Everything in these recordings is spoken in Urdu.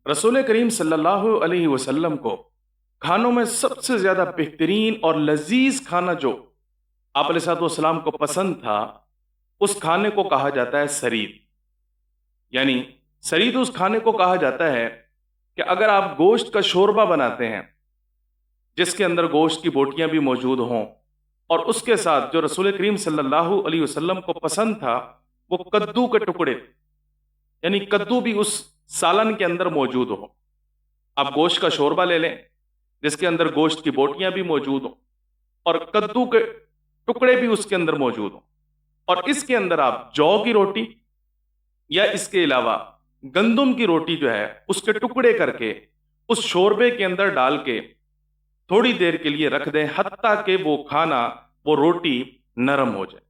رسول کریم صلی اللہ علیہ وسلم کو کھانوں میں سب سے زیادہ بہترین اور لذیذ کھانا جو آپ علیہ الصلوۃ والسلام کو پسند تھا، اس کھانے کو کہا جاتا ہے سرید۔ یعنی سرید اس کھانے کو کہا جاتا ہے کہ اگر آپ گوشت کا شوربہ بناتے ہیں جس کے اندر گوشت کی بوٹیاں بھی موجود ہوں، اور اس کے ساتھ جو رسول کریم صلی اللہ علیہ وسلم کو پسند تھا وہ کدو کے ٹکڑے، یعنی کدو بھی اس سالن کے اندر موجود ہو۔ آپ گوشت کا شوربہ لے لیں جس کے اندر گوشت کی بوٹیاں بھی موجود ہوں اور کدو کے ٹکڑے بھی اس کے اندر موجود ہوں، اور اس کے اندر آپ جو کی روٹی یا اس کے علاوہ گندم کی روٹی جو ہے اس کے ٹکڑے کر کے اس شوربے کے اندر ڈال کے تھوڑی دیر کے لیے رکھ دیں، حتیٰ کہ وہ کھانا، وہ روٹی نرم ہو جائے،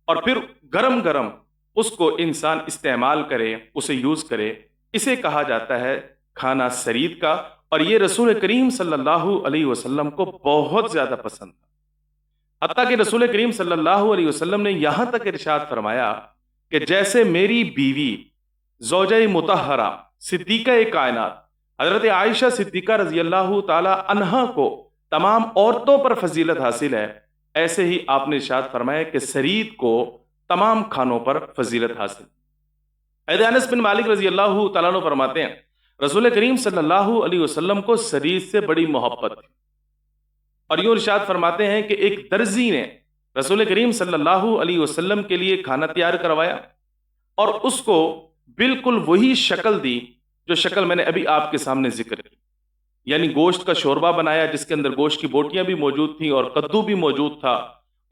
اور پھر گرم گرم اس کو انسان استعمال کرے، اسے یوز کرے۔ اسے کہا جاتا ہے کھانا سرید کا، اور یہ رسول کریم صلی اللہ علیہ وسلم کو بہت زیادہ پسند تھا، حتیٰ کہ رسول کریم صلی اللہ علیہ وسلم نے یہاں تک ارشاد فرمایا کہ جیسے میری بیوی زوجہ مطہرہ صدیقہ کائنات حضرت عائشہ صدیقہ رضی اللہ تعالی عنہا کو تمام عورتوں پر فضیلت حاصل ہے، ایسے ہی آپ نے ارشاد فرمایا کہ سرید کو تمام کھانوں پر فضیلت حاصل۔ حضرت انس بن مالک رضی اللہ تعالیٰ عنہ فرماتے ہیں رسول کریم صلی اللہ علیہ وسلم کو سرید سے بڑی محبت تھی، اور یوں ارشاد فرماتے ہیں کہ ایک درزی نے رسول کریم صلی اللہ علیہ وسلم کے لیے کھانا تیار کروایا اور اس کو بالکل وہی شکل دی جو شکل میں نے ابھی آپ کے سامنے ذکر کی، یعنی گوشت کا شوربہ بنایا جس کے اندر گوشت کی بوٹیاں بھی موجود تھیں اور کدو بھی موجود تھا،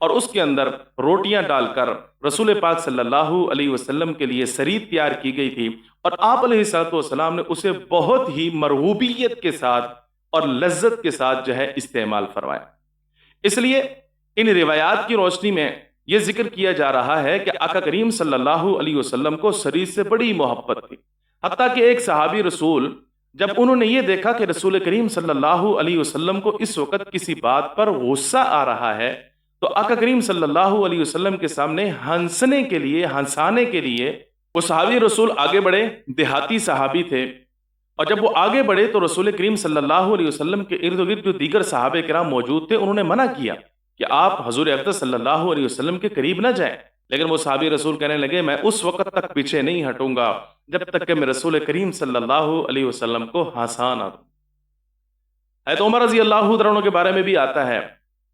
اور اس کے اندر روٹیاں ڈال کر رسول پاک صلی اللہ علیہ وسلم کے لیے سرید تیار کی گئی تھی، اور آپ علیہ الصلوۃ والسلام نے اسے بہت ہی مرغوبیت کے ساتھ اور لذت کے ساتھ جو ہے استعمال فرمایا۔ اس لیے ان روایات کی روشنی میں یہ ذکر کیا جا رہا ہے کہ آقا کریم صلی اللہ علیہ وسلم کو سرید سے بڑی محبت تھی، حتیٰ کہ ایک صحابی رسول جب انہوں نے یہ دیکھا کہ رسول کریم صلی اللہ علیہ وسلم کو اس وقت کسی بات پر غصہ آ رہا ہے، تو آقا کریم صلی اللہ علیہ وسلم کے سامنے ہنسنے کے لیے، ہنسانے کے لیے وہ صحابی رسول آگے بڑھے۔ دیہاتی صحابی تھے، اور جب وہ آگے بڑھے تو رسول کریم صلی اللہ علیہ وسلم کے ارد گرد جو دیگر صحابہ کرام موجود تھے انہوں نے منع کیا کہ آپ حضور اقدس صلی اللہ علیہ وسلم کے قریب نہ جائیں، لیکن وہ صحابی رسول کہنے لگے میں اس وقت تک پیچھے نہیں ہٹوں گا جب تک کہ میں رسول کریم صلی اللہ علیہ وسلم کو ہنسا نہ دوں۔ حضرت عمر رضی اللہ عنہ کے بارے میں بھی آتا ہے،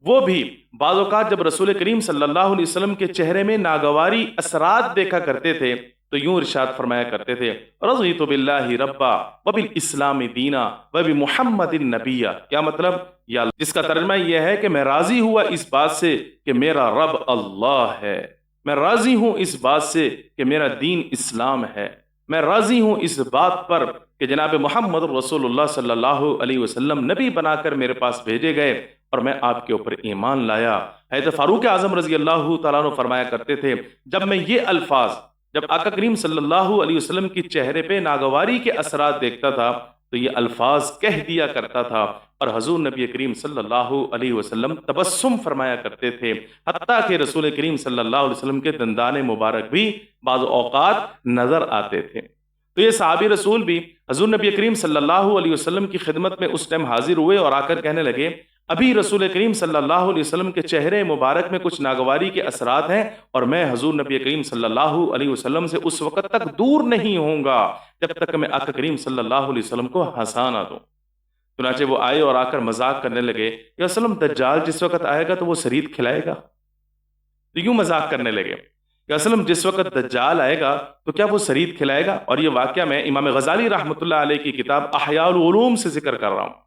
وہ بھی بعض اوقات جب رسول کریم صلی اللہ علیہ وسلم کے چہرے میں ناگواری اثرات دیکھا کرتے تھے تو یوں ارشاد فرمایا کرتے تھے رضیت باللہ ربا وبالاسلام دینا وبمحمد النبی۔ کیا مطلب؟ یا جس کا ترجمہ یہ ہے کہ میں راضی ہوا اس بات سے کہ میرا رب اللہ ہے، میں راضی ہوں اس بات سے کہ میرا دین اسلام ہے، میں راضی ہوں اس بات پر کہ جناب محمد رسول اللہ صلی اللہ علیہ وسلم نبی بنا کر میرے پاس بھیجے گئے اور میں آپ کے اوپر ایمان لایا۔ حضرت فاروق اعظم رضی اللہ تعالیٰ عنہ فرمایا کرتے تھے جب میں یہ الفاظ، جب آقا کریم صلی اللہ علیہ وسلم کی چہرے پہ ناگواری کے اثرات دیکھتا تھا تو یہ الفاظ کہہ دیا کرتا تھا، اور حضور نبی کریم صلی اللہ علیہ وسلم تبسم فرمایا کرتے تھے، حتیٰ کہ رسول کریم صلی اللہ علیہ وسلم کے دندان مبارک بھی بعض اوقات نظر آتے تھے۔ تو یہ صحابی رسول بھی حضور نبی کریم صلی اللہ علیہ وسلم کی خدمت میں اس ٹائم حاضر ہوئے اور آ کر کہنے لگے ابھی رسول کریم صلی اللہ علیہ وسلم کے چہرے مبارک میں کچھ ناگواری کے اثرات ہیں، اور میں حضور نبی کریم صلی اللہ علیہ وسلم سے اس وقت تک دور نہیں ہوں گا جب تک میں آقا کریم صلی اللہ علیہ وسلم کو ہنسا نہ دوں۔ چنانچہ وہ آئے اور آ کر مذاق کرنے لگے یا وسلم دجال جس وقت آئے گا تو وہ سرید کھلائے گا، تو یوں مذاق کرنے لگے کہ وسلم جس وقت دجال آئے گا تو کیا وہ سرید کھلائے گا؟ اور یہ واقعہ میں امام غزالی رحمۃ اللہ علیہ کی کتاب احیاء العلوم سے ذکر کر رہا ہوں۔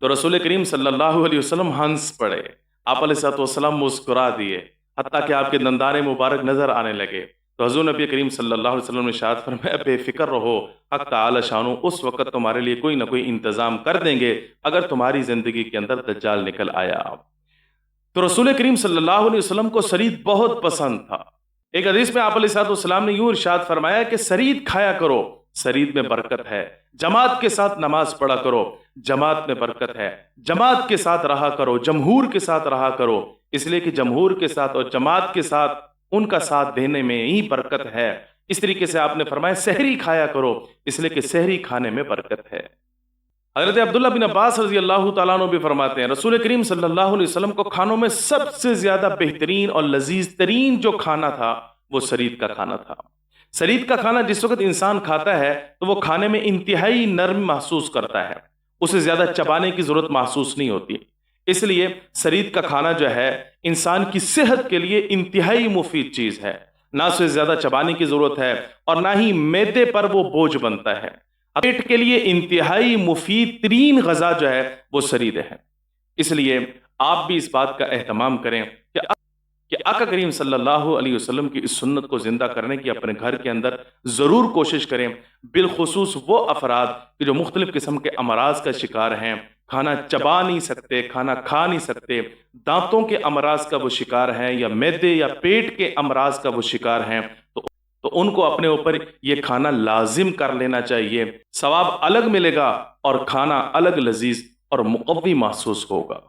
تو رسول کریم صلی اللہ علیہ وسلم ہنس پڑے، آپ علیہ الصلوۃ والسلام مسکرا دیے، حتیٰ کہ آپ کے دندان مبارک نظر آنے لگے۔ تو حضور نبی کریم صلی اللہ علیہ وسلم نے ارشاد فرمایا بے فکر رہو، حق تعالی شانو اس وقت تمہارے لیے کوئی نہ کوئی انتظام کر دیں گے اگر تمہاری زندگی کے اندر دجال نکل آیا۔ تو رسول کریم صلی اللہ علیہ وسلم کو سرید بہت پسند تھا۔ ایک حدیث میں آپ علیہ الصلوۃ والسلام نے یوں ارشاد فرمایا کہ سرید کھایا کرو، سرید میں برکت ہے، جماعت کے ساتھ نماز پڑھا کرو، جماعت میں برکت ہے، جماعت کے ساتھ رہا کرو، جمہور کے ساتھ رہا کرو، اس لیے کہ جمہور کے ساتھ اور جماعت کے ساتھ ان کا ساتھ دینے میں ہی برکت ہے، اس طریقے سے آپ نے فرمایا سحری کھایا کرو، اس لیے کہ سحری کھانے میں برکت ہے۔ حضرت عبداللہ بن عباس رضی اللہ تعالیٰ عنہ بھی فرماتے ہیں رسول کریم صلی اللہ علیہ وسلم کو کھانوں میں سب سے زیادہ بہترین اور لذیذ ترین جو کھانا تھا وہ سرید کا کھانا تھا۔ سرید کا کھانا جس وقت انسان کھاتا ہے تو وہ کھانے میں انتہائی نرم محسوس کرتا ہے، اسے زیادہ چبانے کی ضرورت محسوس نہیں ہوتی، اس لیے سرید کا کھانا جو ہے انسان کی صحت کے لیے انتہائی مفید چیز ہے، نہ اسے زیادہ چبانے کی ضرورت ہے اور نہ ہی معدے پر وہ بوجھ بنتا ہے۔ پیٹ کے لیے انتہائی مفید ترین غذا جو ہے وہ سرید ہے، اس لیے آپ بھی اس بات کا اہتمام کریں کہ آقا کریم صلی اللہ علیہ وسلم کی اس سنت کو زندہ کرنے کی اپنے گھر کے اندر ضرور کوشش کریں، بالخصوص وہ افراد کہ جو مختلف قسم کے امراض کا شکار ہیں، کھانا چبا نہیں سکتے، کھانا کھا نہیں سکتے، دانتوں کے امراض کا وہ شکار ہیں یا معدے یا پیٹ کے امراض کا وہ شکار ہیں، تو ان کو اپنے اوپر یہ کھانا لازم کر لینا چاہیے، ثواب الگ ملے گا اور کھانا الگ لذیذ اور مقوی محسوس ہوگا۔